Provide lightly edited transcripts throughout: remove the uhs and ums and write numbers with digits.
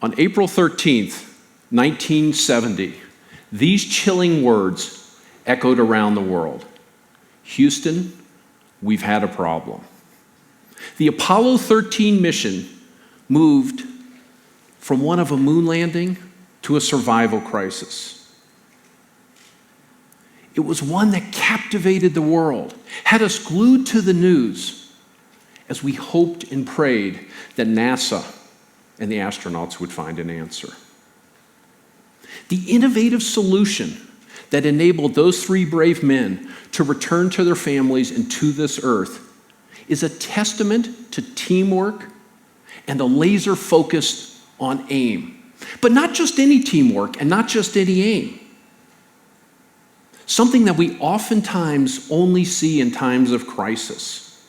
On April 13th, 1970, these chilling words echoed around the world. Houston, we've had a problem. The Apollo 13 mission moved from one of a moon landing to a survival crisis. It was one that captivated the world, had us glued to the news as we hoped and prayed that NASA and the astronauts would find an answer. The innovative solution that enabled those three brave men to return to their families and to this earth is a testament to teamwork and a laser focus on aim. But not just any teamwork and not just any aim. Something that we oftentimes only see in times of crisis.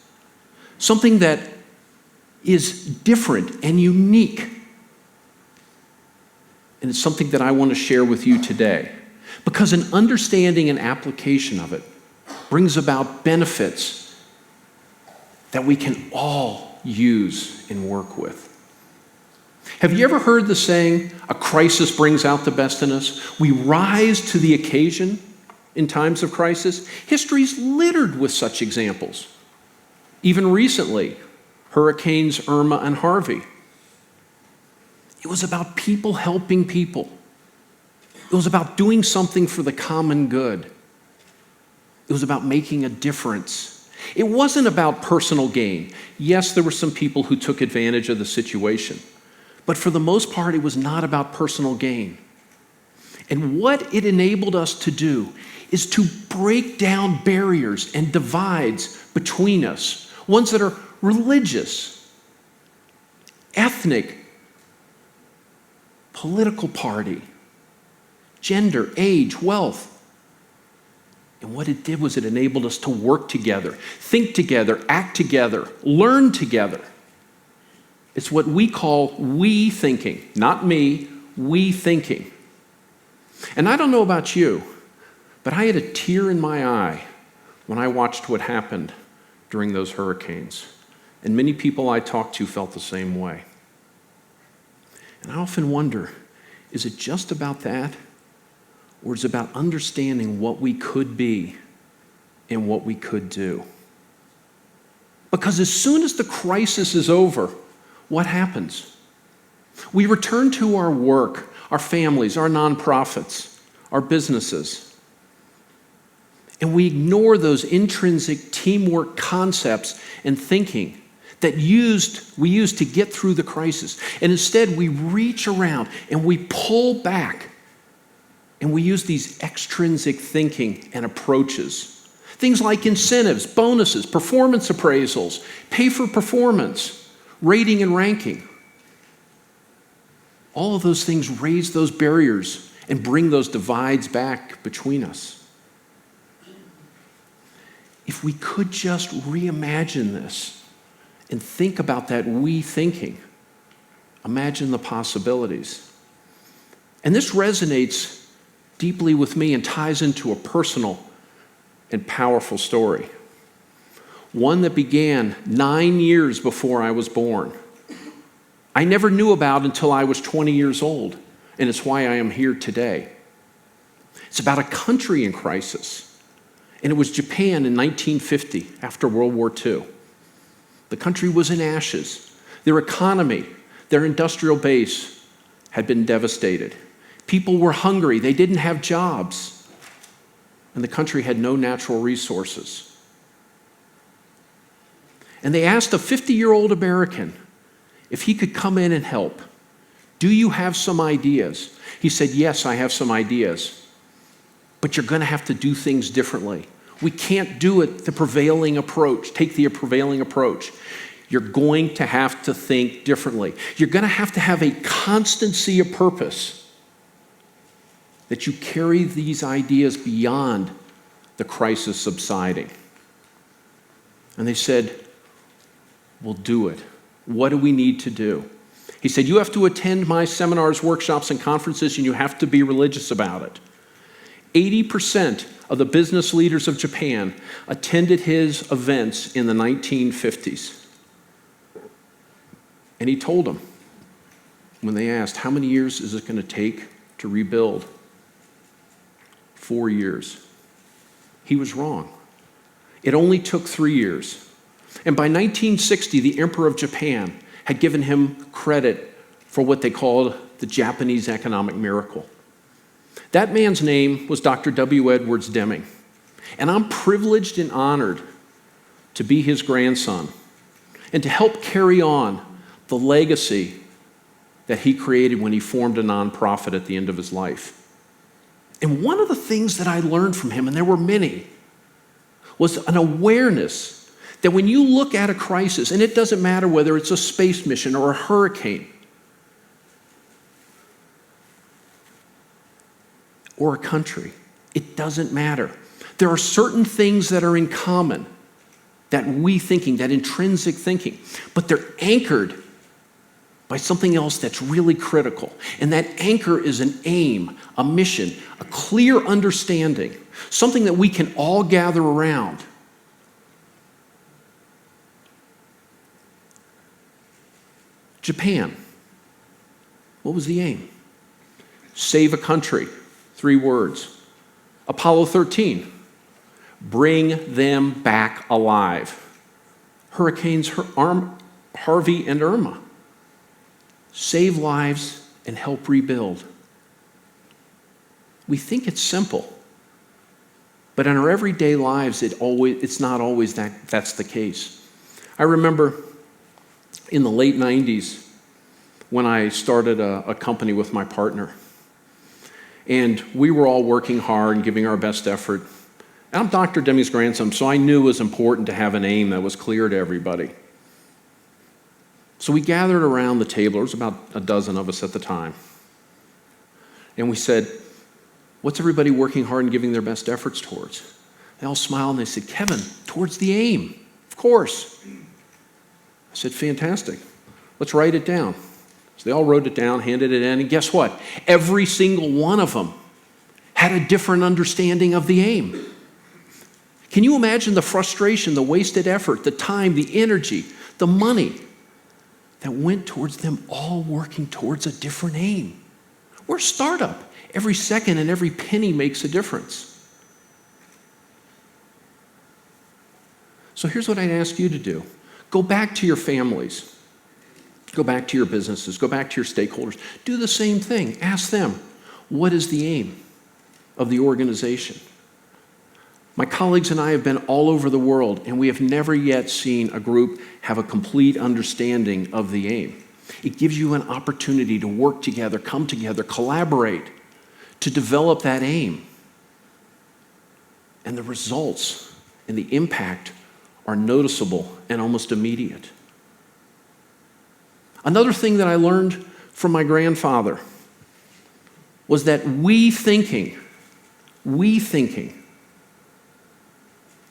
Something that is different and unique. And it's something that I want to share with you today. Because an understanding and application of it brings about benefits that we can all use and work with. Have you ever heard the saying, a crisis brings out the best in us? We rise to the occasion in times of crisis. History's littered with such examples. Even recently, Hurricanes Irma and Harvey. It was about people helping people. It was about doing something for the common good. It was about making a difference. It wasn't about personal gain. Yes, there were some people who took advantage of the situation, but for the most part, it was not about personal gain. And what it enabled us to do is to break down barriers and divides between us, ones that are religious, ethnic, political party, gender, age, wealth. And what it did was it enabled us to work together, think together, act together, learn together. It's what we call we thinking, not me, we thinking. And I don't know about you, but I had a tear in my eye when I watched what happened during those hurricanes. And many people I talked to felt the same way. And I often wonder, is it just about that? Or is it about understanding what we could be and what we could do? Because as soon as the crisis is over, what happens? We return to our work, our families, our nonprofits, our businesses. And we ignore those intrinsic teamwork concepts and thinking that we used to get through the crisis. And instead, we reach around and we pull back. And we use these extrinsic thinking and approaches. Things like incentives, bonuses, performance appraisals, pay for performance, rating and ranking. All of those things raise those barriers and bring those divides back between us. If we could just reimagine this and think about that we thinking, imagine the possibilities. And this resonates deeply with me and ties into a personal and powerful story. One that began 9 years before I was born. I never knew about until I was 20 years old, and it's why I am here today. It's about a country in crisis, and it was Japan in 1950, after World War II. The country was in ashes. Their economy, their industrial base had been devastated. People were hungry, they didn't have jobs, and the country had no natural resources. And they asked a 50-year-old American if he could come in and help. Do you have some ideas? He said, yes, I have some ideas, but you're going to have to do things differently. We can't do it the prevailing approach, take the prevailing approach. You're going to have to think differently. You're going to have a constancy of purpose that you carry these ideas beyond the crisis subsiding. And they said, we'll do it. What do we need to do? He said, you have to attend my seminars, workshops, and conferences, and you have to be religious about it. 80% of the business leaders of Japan attended his events in the 1950s. And he told them, when they asked, how many years is it going to take to rebuild? 4 years. He was wrong. It only took 3 years. And by 1960, the Emperor of Japan had given him credit for what they called the Japanese economic miracle. That man's name was Dr. W. Edwards Deming. And I'm privileged and honored to be his grandson and to help carry on the legacy that he created when he formed a nonprofit at the end of his life. And one of the things that I learned from him, and there were many, was an awareness that when you look at a crisis, and it doesn't matter whether it's a space mission or a hurricane or a country, it doesn't matter. There are certain things that are in common, that intrinsic thinking, but they're anchored by something else that's really critical. And that anchor is an aim, a mission, a clear understanding, something that we can all gather around. Japan. What was the aim? Save a country. 3 words. Apollo 13. Bring them back alive. Hurricanes Harvey and Irma. Save lives and help rebuild. We think it's simple, but in our everyday lives, it's not always that's the case. I remember in the late 90s when I started a company with my partner, and we were all working hard and giving our best effort. I'm Dr. Deming's grandson, so I knew it was important to have an aim that was clear to everybody. So we gathered around the table. There was about a dozen of us at the time. And we said, what's everybody working hard and giving their best efforts towards? They all smiled and they said, Kevin, towards the aim, of course. I said, fantastic. Let's write it down. So they all wrote it down, handed it in, and guess what? Every single one of them had a different understanding of the aim. Can you imagine the frustration, the wasted effort, the time, the energy, the money that went towards them all working towards a different aim? We're a startup. Every second and every penny makes a difference. So here's what I'd ask you to do. Go back to your families. Go back to your businesses. Go back to your stakeholders. Do the same thing. Ask them, what is the aim of the organization? My colleagues and I have been all over the world, and we have never yet seen a group have a complete understanding of the aim. It gives you an opportunity to work together, come together, collaborate, to develop that aim. And the results and the impact are noticeable and almost immediate. Another thing that I learned from my grandfather was that we thinking,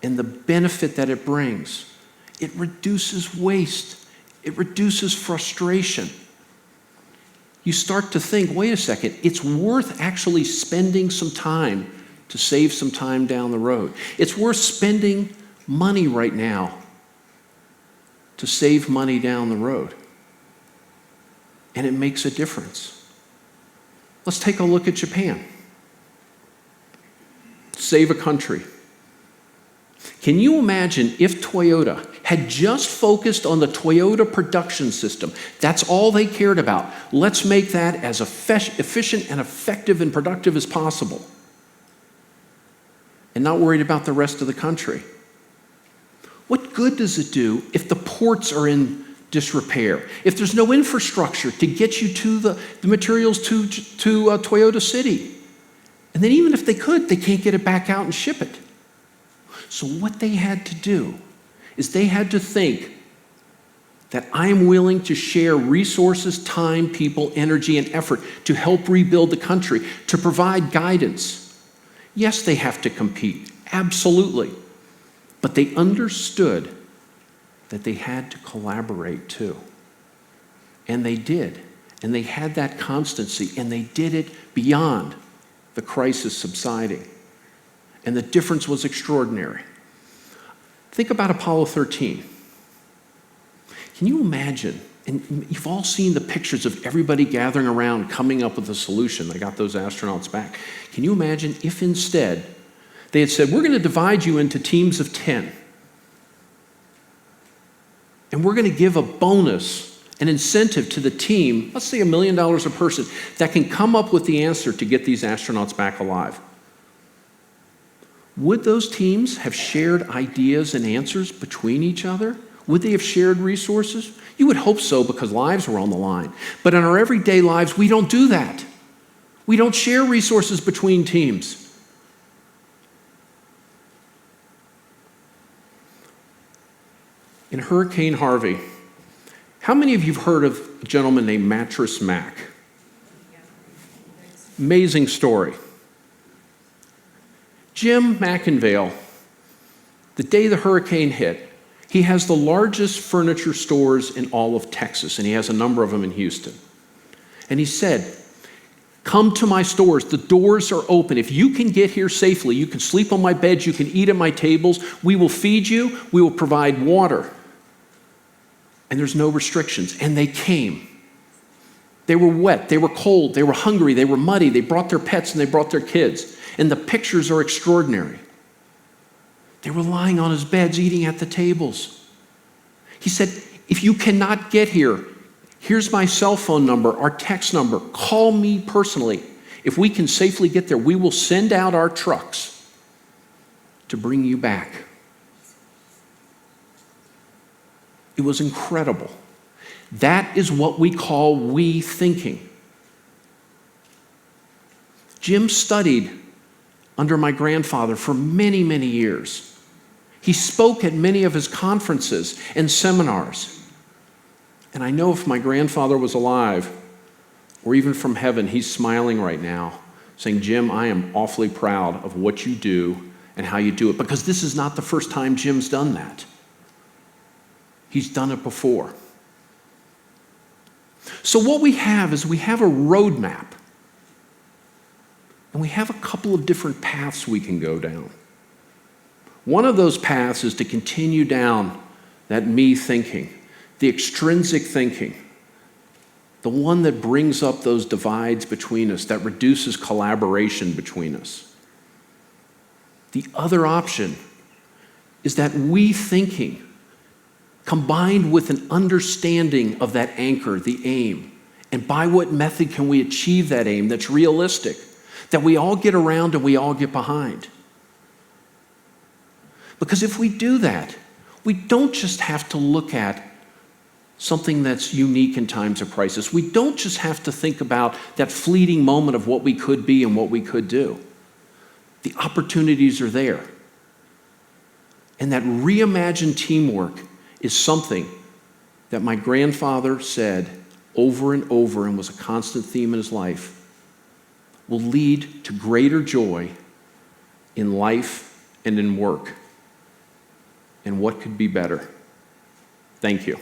and the benefit that it brings, it reduces waste, it reduces frustration. You start to think, wait a second, it's worth actually spending some time to save some time down the road. It's worth spending money right now to save money down the road. And it makes a difference. Let's take a look at Japan. Save a country. Can you imagine if Toyota had just focused on the Toyota production system? That's all they cared about. Let's make that as efficient and effective and productive as possible. And not worried about the rest of the country. What good does it do if the ports are in disrepair? If there's no infrastructure to get you to the materials to Toyota City? And then even if they could, they can't get it back out and ship it. So what they had to do is they had to think that I'm willing to share resources, time, people, energy, and effort to help rebuild the country, to provide guidance. Yes, they have to compete, absolutely. But they understood that they had to collaborate too. And they did. And they had that constancy, and they did it beyond the crisis subsiding. And the difference was extraordinary. Think about Apollo 13. Can you imagine And you've all seen the pictures of everybody gathering around, coming up with a solution. They got those astronauts back. Can you imagine if instead they had said, we're going to divide you into teams of 10. And we're going to give a bonus, an incentive to the team, let's say $1 million a person, that can come up with the answer to get these astronauts back alive. Would those teams have shared ideas and answers between each other? Would they have shared resources? You would hope so, because lives were on the line. But in our everyday lives, we don't do that. We don't share resources between teams. In Hurricane Harvey, how many of you have heard of a gentleman named Mattress Mac? Amazing story. Jim McIngvale, the day the hurricane hit, he has the largest furniture stores in all of Texas, and he has a number of them in Houston. And he said, come to my stores. The doors are open. If you can get here safely, you can sleep on my beds, you can eat at my tables. We will feed you. We will provide water. And there's no restrictions. And they came. They were wet. They were cold. They were hungry. They were muddy. They brought their pets and they brought their kids. And the pictures are extraordinary. They were lying on his beds, eating at the tables. He said, if you cannot get here, here's my cell phone number, our text number. Call me personally. If we can safely get there, we will send out our trucks to bring you back. It was incredible. That is what we call we thinking. Jim studied under my grandfather for many, many years. He spoke at many of his conferences and seminars. And I know if my grandfather was alive, or even from heaven, he's smiling right now, saying, Jim, I am awfully proud of what you do and how you do it, because this is not the first time Jim's done that. He's done it before. So what we have is we have a roadmap, and we have a couple of different paths we can go down. One of those paths is to continue down that me thinking, the extrinsic thinking, the one that brings up those divides between us, that reduces collaboration between us. The other option is that we thinking, combined with an understanding of that anchor, the aim, and by what method can we achieve that aim that's realistic, that we all get around and we all get behind. Because if we do that, we don't just have to look at something that's unique in times of crisis. We don't just have to think about that fleeting moment of what we could be and what we could do. The opportunities are there. And that reimagined teamwork is something that my grandfather said over and over and was a constant theme in his life, will lead to greater joy in life and in work. And what could be better? Thank you.